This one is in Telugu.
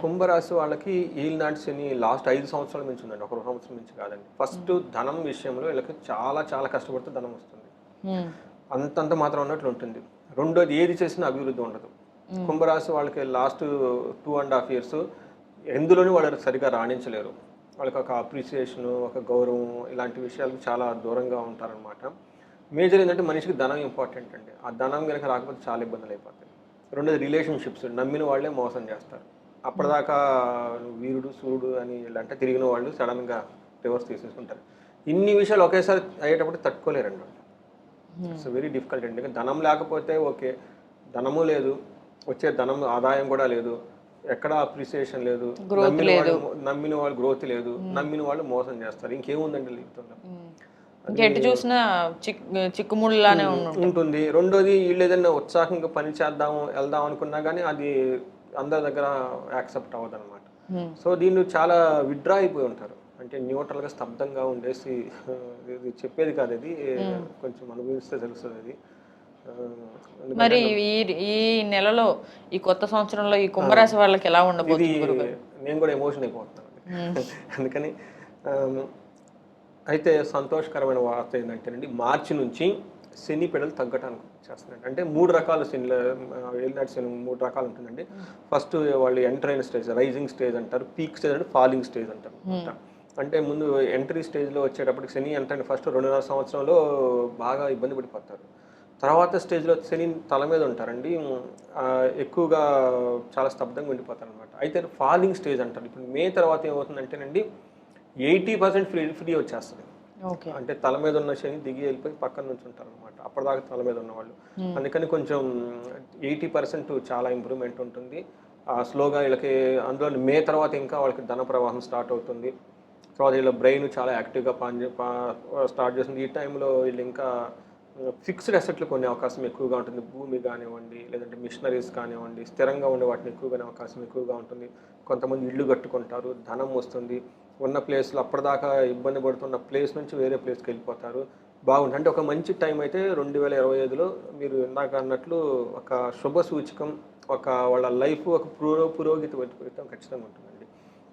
కుంభరాశి వాళ్ళకి ఈనాటి శని లాస్ట్ 5 సంవత్సరాల నుంచి ఉందండి. ఒక సంవత్సరం నుంచి కాదండి. ఫస్ట్ ధనం విషయంలో వీళ్ళకి చాలా చాలా కష్టపడితే ధనం వస్తుంది. అంతంత మాత్రం ఉన్నట్లు ఉంటుంది. రెండోది ఏది చేసినా అభివృద్ధి ఉండదు. కుంభరాశి వాళ్ళకి లాస్ట్ 2.5 ఇయర్స్ ఎందులోనూ వాళ్ళు సరిగా రాణించలేరు. వాళ్ళకి ఒక అప్రిసియేషను, ఒక గౌరవం ఇలాంటి విషయాలకు చాలా దూరంగా ఉంటారనమాట. మేజర్ ఏంటంటే మనిషికి ధనం ఇంపార్టెంట్ అండి. ఆ ధనం గనక రాకపోతే చాలా ఇబ్బందులు అయిపోతాయి. రెండోది రిలేషన్షిప్స్, నమ్మిన వాళ్ళే మోసం చేస్తారు. అప్పటిదాకా వీరుడు సూర్యుడు అని వీళ్ళంటే తిరిగిన వాళ్ళు సడన్గా రివర్స్ తీసేసుకుంటారు. ఇన్ని విషయాలు ఒకేసారి అయ్యేటప్పుడు తట్టుకోలేరండి వాళ్ళు. ఇట్స్ వెరీ డిఫికల్ట్ అండి. ధనం లేకపోతే ఓకే, ధనము లేదు, వచ్చే ధనం ఆదాయం కూడా లేదు, ఎక్కడ అప్రిసియేషన్ లేదు, నమ్మిన వాళ్ళు గ్రోత్ లేదు, నమ్మిన వాళ్ళు మోసం చేస్తారు. ఇంకేముందండి జీవితంలో? ఎటు చూసినా చిక్కుముళ్ళలానే ఉంటుంది. రెండోది వీళ్ళు ఏదైనా ఉత్సాహంగా పని చేద్దాం వెళ్దాం అనుకున్నా కానీ అది అందరి దగ్గర యాక్సెప్ట్ అవ్వదు అనమాట. సో దీన్ని చాలా విత్డ్రా అయిపోయి ఉంటారు. అంటే న్యూట్రల్గా స్తబ్దంగా ఉండేసి ఇది చెప్పేది కాదు, అది కొంచెం అనుభవిస్తే తెలుస్తుంది అది. మరి ఈ నెలలో ఈ కొత్త సంవత్సరంలో ఈ కుంభరాశి వాళ్ళకి ఎలా ఉండబోతుంది? నేను కూడా ఎమోషన్ అయిపోతున్నాను. అందుకని అయితే సంతోషకరమైన వార్త ఏంటంటేనండి, మార్చి నుంచి శని పెడలు తగ్గటానికి చేస్తున్నాడు. అంటే 3 రకాల శనిలో ఏలినాటి శని 3 రకాలు ఉంటుందండి. ఫస్ట్ వాళ్ళు ఎంటర్ అయిన స్టేజ్ రైజింగ్ స్టేజ్ అంటారు, పీక్ స్టేజ్ అంటే ఫాలింగ్ స్టేజ్ అంటారు. అంటే ముందు ఎంట్రీ స్టేజ్లో వచ్చేటప్పటికి శని ఎంటర్ ఫస్ట్ 2.5 సంవత్సరంలో బాగా ఇబ్బంది పడిపోతారు. తర్వాత స్టేజ్లో శని తల మీద ఉంటారండి, ఎక్కువగా చాలా స్తబ్దంగా ఉండిపోతారు అనమాట. అయితే ఫాలింగ్ స్టేజ్ అంటారు. ఇప్పుడు మే తర్వాత ఏమవుతుందంటేనండి 80% ఫ్రీ వచ్చేస్తుంది. అంటే తల మీద ఉన్న శని దిగి వెళ్ళిపోయి పక్కన నుంచి ఉంటారు అనమాట. అప్పటిదాకా తల మీద ఉన్నవాళ్ళు. అందుకని కొంచెం 80% చాలా ఇంప్రూవ్మెంట్ ఉంటుంది. స్లోగా వీళ్ళకి అందులో మే తర్వాత ఇంకా వాళ్ళకి ధన ప్రవాహం స్టార్ట్ అవుతుంది. తర్వాత వీళ్ళ బ్రెయిన్ చాలా యాక్టివ్గా స్టార్ట్ చేస్తుంది. ఈ టైంలో వీళ్ళు ఇంకా ఫిక్స్డ్ అసెట్లు కొనే అవకాశం ఎక్కువగా ఉంటుంది. భూమి కానివ్వండి, లేదంటే మిషనరీస్ కానివ్వండి, స్థిరంగా ఉండే వాటిని ఎక్కువగానే అవకాశం ఎక్కువగా ఉంటుంది. కొంతమంది ఇళ్ళు కట్టుకుంటారు, ధనం వస్తుంది. ఉన్న ప్లేస్లో అప్పటిదాకా ఇబ్బంది పడుతున్న ప్లేస్ నుంచి వేరే ప్లేస్కి వెళ్ళిపోతారు. బాగుంటుంది. అంటే ఒక మంచి టైం అయితే 2025లో మీరు ఇందాక అన్నట్లు ఒక శుభ సూచకం, ఒక వాళ్ళ లైఫ్ ఒక పురోగతి ఖచ్చితంగా ఉంటుంది.